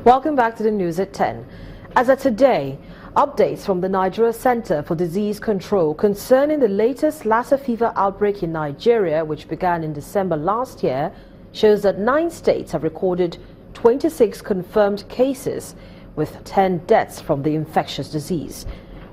Welcome back to the news at 10. As of today, updates from the Nigeria Center for Disease Control concerning the latest Lassa fever outbreak in Nigeria, which began in December last year, shows that 9 states have recorded 26 confirmed cases with 10 deaths from the infectious disease.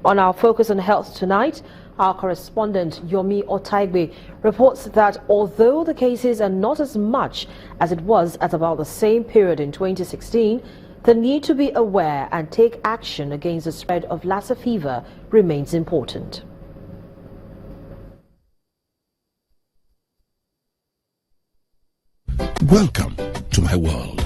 On our Focus on Health tonight, our correspondent Yomi Otaigbe reports that although the cases are not as much as it was at about the same period in 2016, the need to be aware and take action against the spread of Lassa fever remains important. Welcome to my world.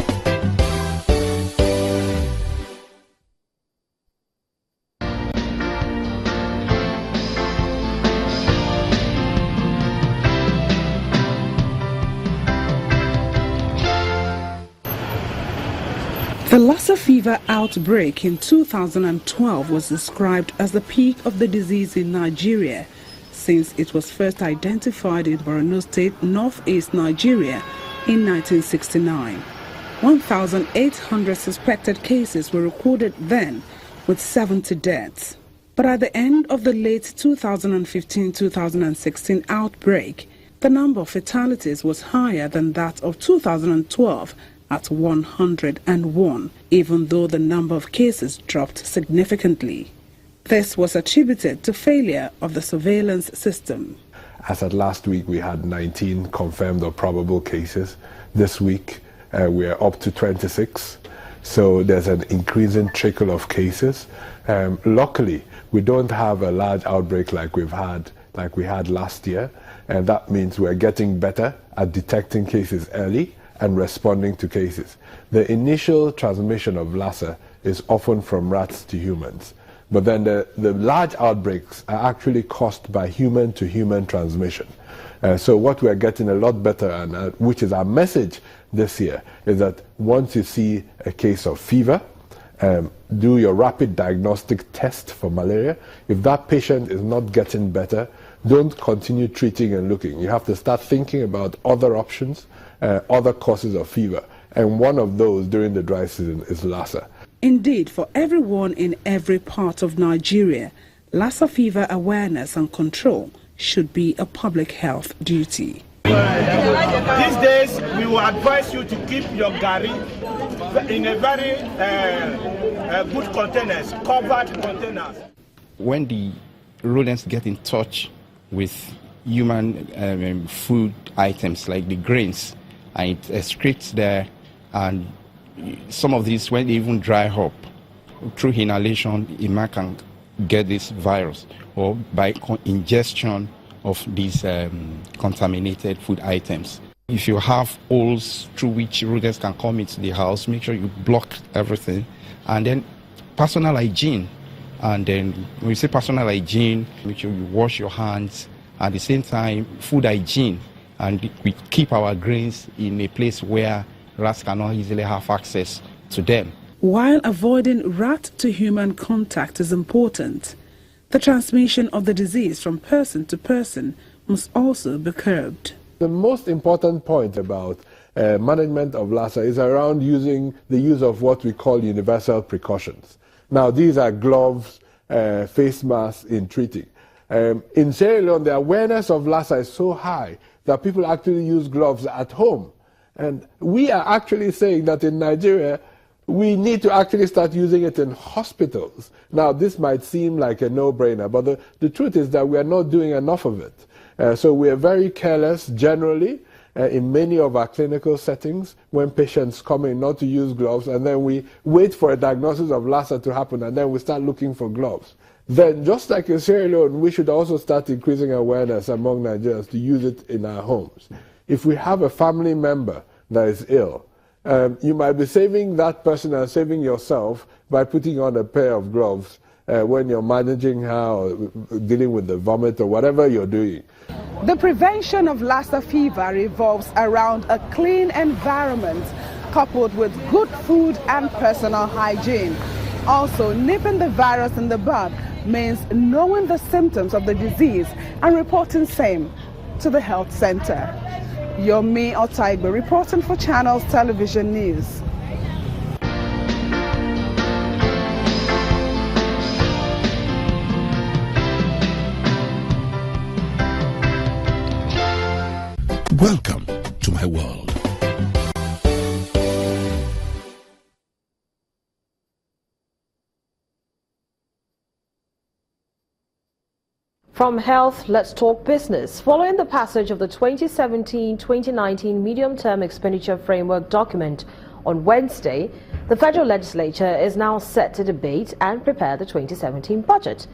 The Lassa fever outbreak in 2012 was described as the peak of the disease in Nigeria, since it was first identified in Borno State, northeast Nigeria, in 1969. 1,800 suspected cases were recorded then, with 70 deaths. But at the end of the late 2015-2016 outbreak, the number of fatalities was higher than that of 2012, at 101, even though the number of cases dropped significantly. This was attributed to failure of the surveillance system. As at last week, we had 19 confirmed or probable cases. This week, we are up to 26. So there's an increasing trickle of cases. Luckily, we don't have a large outbreak like we had last year, and that means we're getting better at detecting cases early and responding to cases. The initial transmission of Lassa is often from rats to humans, but then the large outbreaks are actually caused by human-to-human transmission. So what we're getting a lot better, and which is our message this year, is that once you see a case of fever, do your rapid diagnostic test for malaria. If that patient is not getting better, don't continue treating and looking. You have to start thinking about other options, other causes of fever, and one of those during the dry season is Lassa. Indeed, for everyone in every part of Nigeria, Lassa fever awareness and control should be a public health duty. These days, we will advise you to keep your gari in a very good containers, covered containers. When the rodents get in touch with human food items like the grains, and it excretes there, and some of these, when they even dry up, through inhalation, a man can get this virus, or by ingestion of these contaminated food items. If you have holes through which rodents can come into the house, make sure you block everything. And then personal hygiene. And then when you say personal hygiene, make sure you wash your hands. At the same time, food hygiene. And we keep our grains in a place where rats cannot easily have access to them. While avoiding rat-to-human contact is important, the transmission of the disease from person to person must also be curbed. The most important point about management of Lassa is around the use of what we call universal precautions. Now, these are gloves, face masks in treating. In Sierra Leone, the awareness of Lassa is so high that people actually use gloves at home. And we are actually saying that in Nigeria, we need to actually start using it in hospitals. Now, this might seem like a no-brainer, but the truth is that we are not doing enough of it. So we are very careless generally in many of our clinical settings when patients come in not to use gloves, and then we wait for a diagnosis of Lassa to happen, and then we start looking for gloves. Then, just like in Sierra Leone, we should also start increasing awareness among Nigerians to use it in our homes. If we have a family member that is ill, you might be saving that person and saving yourself by putting on a pair of gloves when you're managing her or dealing with the vomit or whatever you're doing. The prevention of Lassa fever revolves around a clean environment coupled with good food and personal hygiene. Also, nipping the virus in the bud means knowing the symptoms of the disease and reporting same to the health center. Yomi Otaigbe reporting for Channels Television News. Welcome to my world. From health, let's talk business. Following the passage of the 2017-2019 Medium-Term Expenditure Framework document on Wednesday, the federal legislature is now set to debate and prepare the 2017 budget.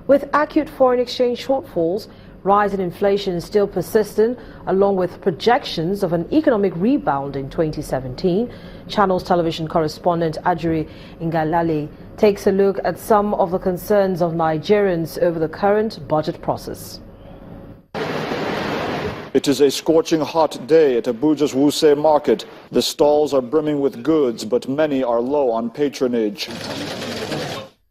With acute foreign exchange shortfalls, rise in inflation still persistent, along with projections of an economic rebound in 2017, Channels television correspondent Ajuri Ngalale takes a look at some of the concerns of Nigerians over the current budget process. It is a scorching hot day at Abuja's Wuse market. The stalls are brimming with goods, but many are low on patronage.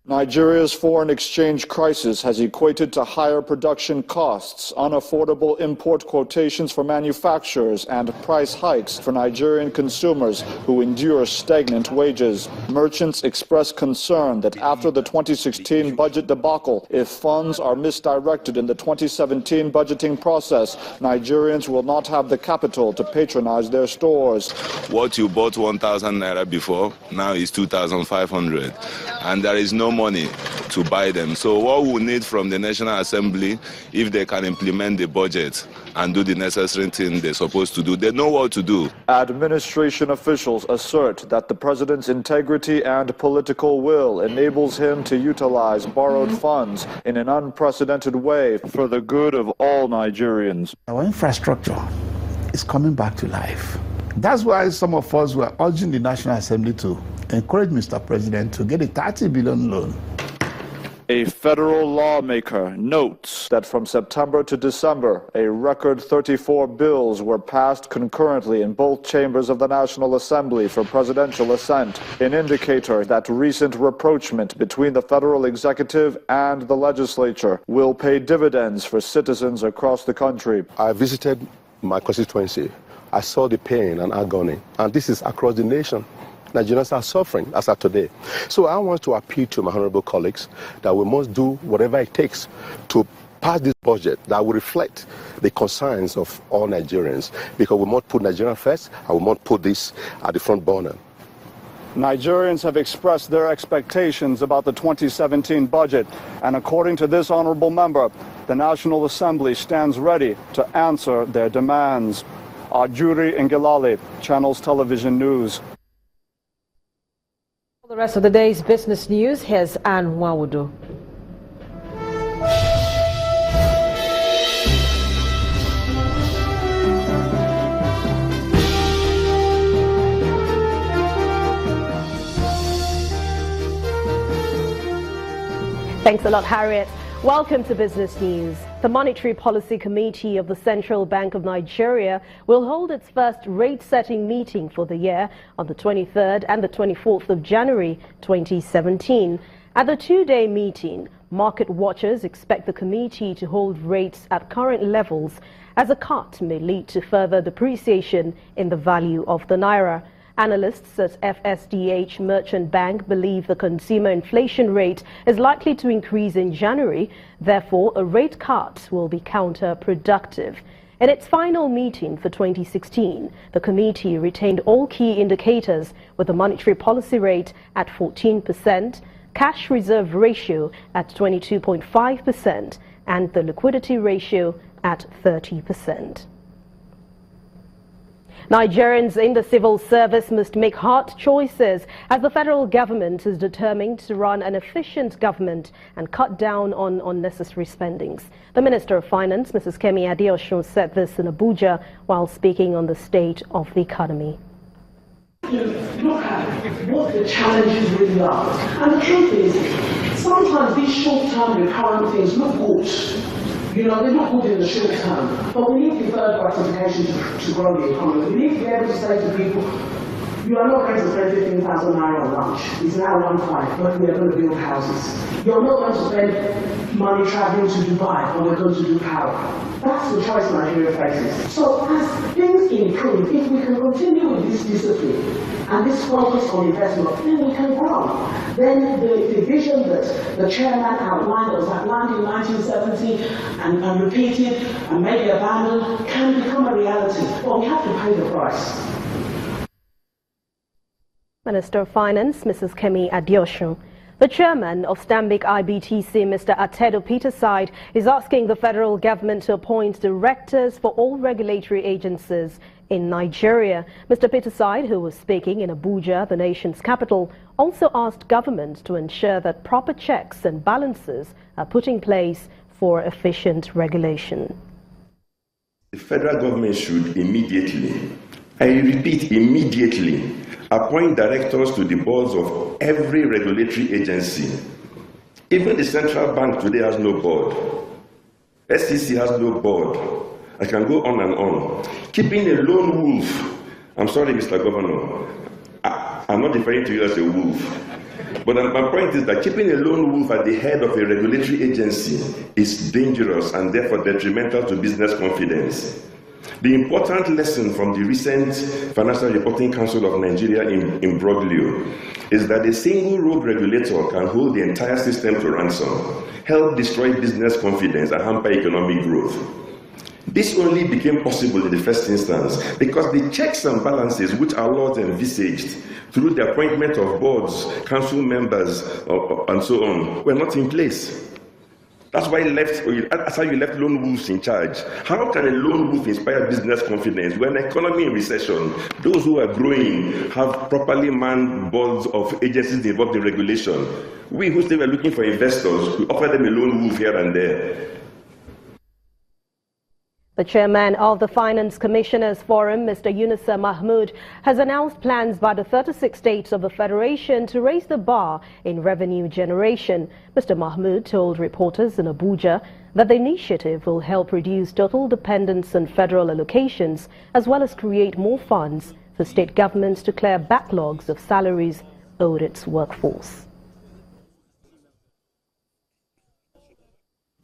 Nigeria's foreign exchange crisis has equated to higher production costs, unaffordable import quotations for manufacturers, and price hikes for Nigerian consumers who endure stagnant wages. Merchants express concern that after the 2016 budget debacle, if funds are misdirected in the 2017 budgeting process, Nigerians will not have the capital to patronize their stores. What you bought 1,000 naira before, now is 2,500, and there is no money to buy them. So what we need from the National Assembly, if they can implement the budget and do the necessary thing they're supposed to do, they know what to do. Administration officials assert that the president's integrity and political will enables him to utilize borrowed funds in an unprecedented way for the good of all Nigerians. Our infrastructure is coming back to life. That's why some of us were urging the National Assembly to encourage Mr. President to get a 30 billion loan. A federal lawmaker notes that from September to December, a record 34 bills were passed concurrently in both chambers of the National Assembly for presidential assent, an indicator that recent rapprochement between the federal executive and the legislature will pay dividends for citizens across the country. I visited my constituency. I saw the pain and agony, and this is across the nation. Nigerians are suffering as of today. So I want to appeal to my honorable colleagues that we must do whatever it takes to pass this budget that will reflect the concerns of all Nigerians, because we must put Nigeria first and we must put this at the front burner. Nigerians have expressed their expectations about the 2017 budget, and according to this honorable member, the National Assembly stands ready to answer their demands. Ajuri Ngalale, Channels Television News. For the rest of the day's business news, here's Anne Wawudu. Thanks a lot, Harriet. Welcome to Business News. The Monetary Policy Committee of the Central Bank of Nigeria will hold its first rate-setting meeting for the year on the 23rd and the 24th of January 2017. At the two-day meeting, market watchers expect the committee to hold rates at current levels, as a cut may lead to further depreciation in the value of the naira. Analysts at FSDH Merchant Bank believe the consumer inflation rate is likely to increase in January. Therefore, a rate cut will be counterproductive. In its final meeting for 2016, the committee retained all key indicators, with the monetary policy rate at 14%, cash reserve ratio at 22.5%, and the liquidity ratio at 30%. Nigerians in the civil service must make hard choices, as the federal government is determined to run an efficient government and cut down on unnecessary spendings. The Minister of Finance, Mrs. Kemi Adeosun, said this in Abuja while speaking on the state of the economy. Look at what the challenges really are. And the truth is, sometimes these short-term recurrent things look good. You know, they're not good in the short term, but we need deferred gratification to grow the economy. We need to be able to say to people, you are not going to spend 15,000 naira on lunch. It's now 1.5, but we are going to build houses. You're not going to spend money traveling to Dubai, but we're going to do power. That's the choice Nigeria faces. So as things improve, if we can continue with this discipline and this focus on investment, then we can grow. Then the vision that the chairman outlined, that was outlined in 1970 and repeated and maybe abandoned, can become a reality. But we have to pay the price. Minister of Finance, Mrs. Kemi Adeosun. The chairman of Stanbic IBTC, Mr. Pt.3, is asking the federal government to appoint directors for all regulatory agencies in Nigeria. Mr. Pt.3, who was speaking in Abuja, the nation's capital, also asked government to ensure that proper checks and balances are put in place for efficient regulation. The federal government should immediately, I repeat, immediately, appoint directors to the boards of every regulatory agency. Even the central bank today has no board. SEC has no board. I can go on and on. Keeping a lone wolf, I'm sorry, Mr. Governor, I'm not referring to you as a wolf. But my point is that keeping a lone wolf at the head of a regulatory agency is dangerous and therefore detrimental to business confidence. The important lesson from the recent Financial Reporting Council of Nigeria in Broglio is that a single rogue regulator can hold the entire system to ransom, help destroy business confidence, and hamper economic growth. This only became possible in the first instance because the checks and balances which our laws envisaged through the appointment of boards, council members, and so on, were not in place. That's why that's how you left lone wolves in charge. How can a lone wolf inspire business confidence when economy in recession, those who are growing have properly manned boards of agencies involved in regulation? We who still were looking for investors, we offer them a lone wolf here and there. The chairman of the Finance Commissioners Forum, Mr. Yunusa Mahmood, has announced plans by the 36 states of the Federation to raise the bar in revenue generation. Mr. Mahmood told reporters in Abuja that the initiative will help reduce total dependence on federal allocations, as well as create more funds for state governments to clear backlogs of salaries owed its workforce.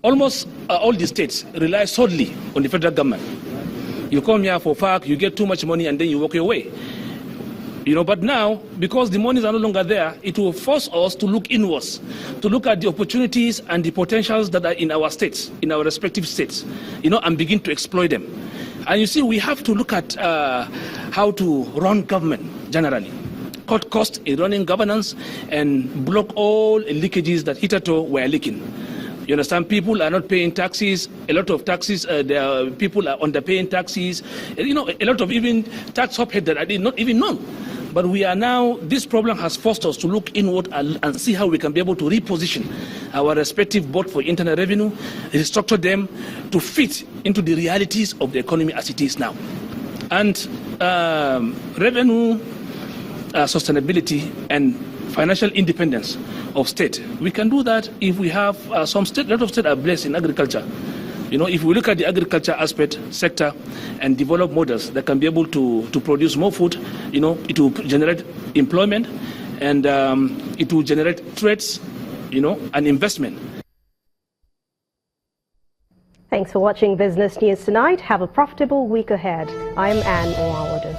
Almost all the states rely solely on the federal government. You come here for FARC, you get too much money, and then you walk away. But now, because the monies are no longer there, it will force us to look inwards, to look at the opportunities and the potentials that are in our states, in our respective states, and begin to exploit them. And you see, we have to look at how to run government generally, cut costs in running governance, and block all leakages that hitherto were leaking. You understand? People are not paying taxes. A lot of taxes, people are underpaying taxes. A lot of even tax uphead that I did not even know. But we are now, this problem has forced us to look inward and see how we can be able to reposition our respective board for internal revenue, restructure them to fit into the realities of the economy as it is now. And revenue sustainability and financial independence of state. We can do that if we have some state, a lot of states are blessed in agriculture. If we look at the agriculture aspect sector and develop models that can be able to produce more food, it will generate employment and it will generate trades, and investment. Thanks for watching Business News Tonight. Have a profitable week ahead. I'm Anne Oawode.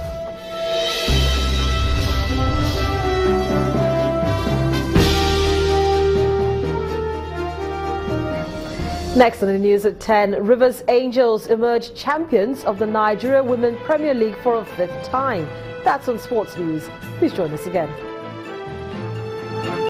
Next on the news at 10, Rivers Angels emerged champions of the Nigeria Women Premier League for a 5th time. That's on Sports News. Please join us again.